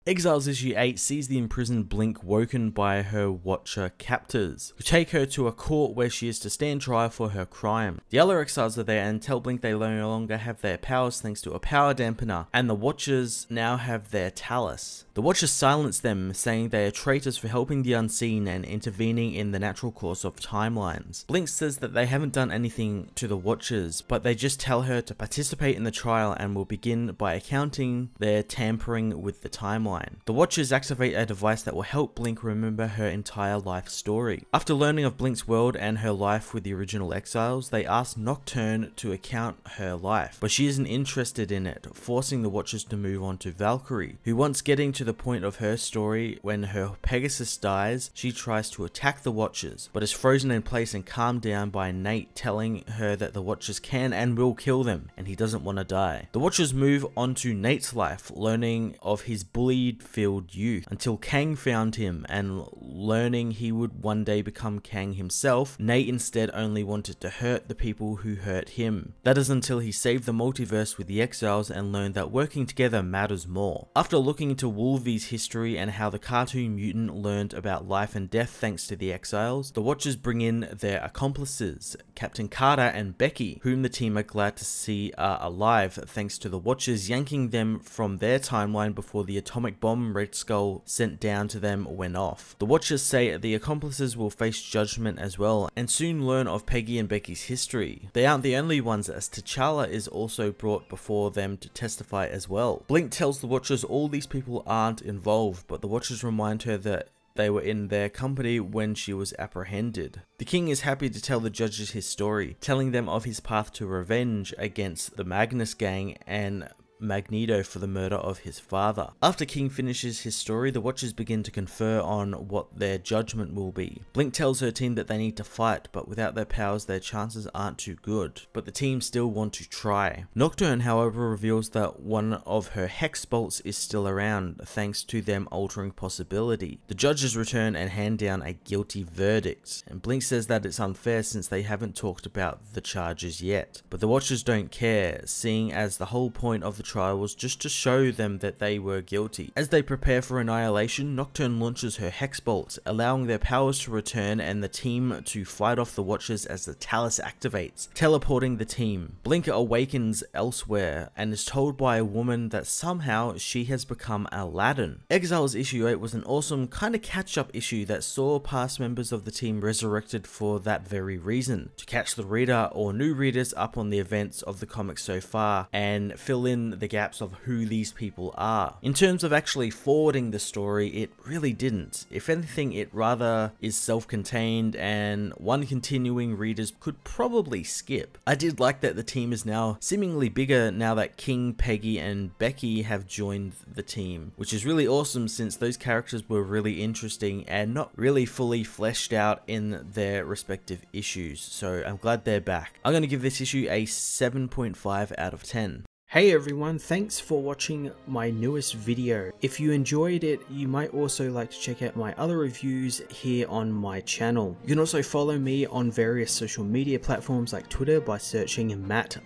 Exiles issue 8 sees the imprisoned Blink woken by her Watcher captors, who take her to a court where she is to stand trial for her crime. The other Exiles are there and tell Blink they no longer have their powers thanks to a power dampener, and the Watchers now have their Talus. The Watchers silence them, saying they are traitors for helping the unseen and intervening in the natural course of timelines. Blink says that they haven't done anything to the Watchers, but they just tell her to participate in the trial and will begin by accounting their tampering with the timeline. The Watchers activate a device that will help Blink remember her entire life story. After learning of Blink's world and her life with the original Exiles, they ask Nocturne to account her life, but she isn't interested in it, forcing the Watchers to move on to Valkyrie, who once getting to the point of her story when her Pegasus dies, she tries to attack the Watchers, but is frozen in place and calmed down by Nate telling her that the Watchers can and will kill them, and he doesn't want to die. The Watchers move on to Nate's life, learning of his bullied-filled youth, until Kang found him, and learning he would one day become Kang himself, Nate instead only wanted to hurt the people who hurt him. That is until he saved the multiverse with the Exiles and learned that working together matters more. After looking into Wolvie's history and how the cartoon mutant learned about life and death thanks to the Exiles, the Watchers bring in their accomplices, Captain Carter and Becky, whom the team are glad to see are alive thanks to the Watchers yanking them from their timeline before the atomic bomb Red Skull sent down to them went off. The Watchers say the accomplices will face judgment as well and soon learn of Peggy and Becky's history. They aren't the only ones, as T'Challa is also brought before them to testify as well. Blink tells the Watchers all these people aren't involved, but the Watchers remind her that they were in their company when she was apprehended. The king is happy to tell the judges his story, telling them of his path to revenge against the Magnus gang and Magneto for the murder of his father. After King finishes his story, the Watchers begin to confer on what their judgment will be. Blink tells her team that they need to fight, but without their powers their chances aren't too good, but the team still want to try. Nocturne, however, reveals that one of her hex bolts is still around, thanks to them altering possibility. The judges return and hand down a guilty verdict, and Blink says that it's unfair since they haven't talked about the charges yet. But the Watchers don't care, seeing as the whole point of the trial was just to show them that they were guilty. As they prepare for annihilation, Nocturne launches her hex bolt, allowing their powers to return and the team to fight off the Watchers as the Talus activates, teleporting the team. Blink awakens elsewhere and is told by a woman that somehow she has become Aladdin. Exiles issue 8 was an awesome kind of catch-up issue that saw past members of the team resurrected for that very reason, to catch the reader or new readers up on the events of the comics so far and fill in the gaps of who these people are. In terms of actually forwarding the story, it really didn't. If anything, it rather is self-contained and one continuing readers could probably skip. I did like that the team is now seemingly bigger now that King, Peggy and Becky have joined the team, which is really awesome since those characters were really interesting and not really fully fleshed out in their respective issues, so I'm glad they're back. I'm going to give this issue a 7.5 out of 10. Hey everyone, thanks for watching my newest video. If you enjoyed it, you might also like to check out my other reviews here on my channel. You can also follow me on various social media platforms like Twitter by searching Matt_FOS,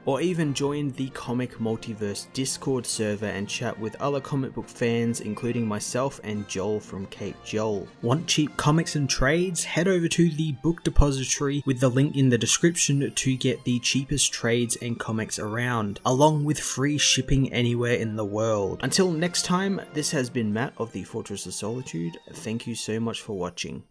or even join the Comic Multiverse Discord server and chat with other comic book fans, including myself and Joel from Cape Joel. Want cheap comics and trades? Head over to the book depository with the link in the description to get the cheapest trades and comics around, along with free shipping anywhere in the world. Until next time, this has been Matt of the Fortress of Solitude. Thank you so much for watching.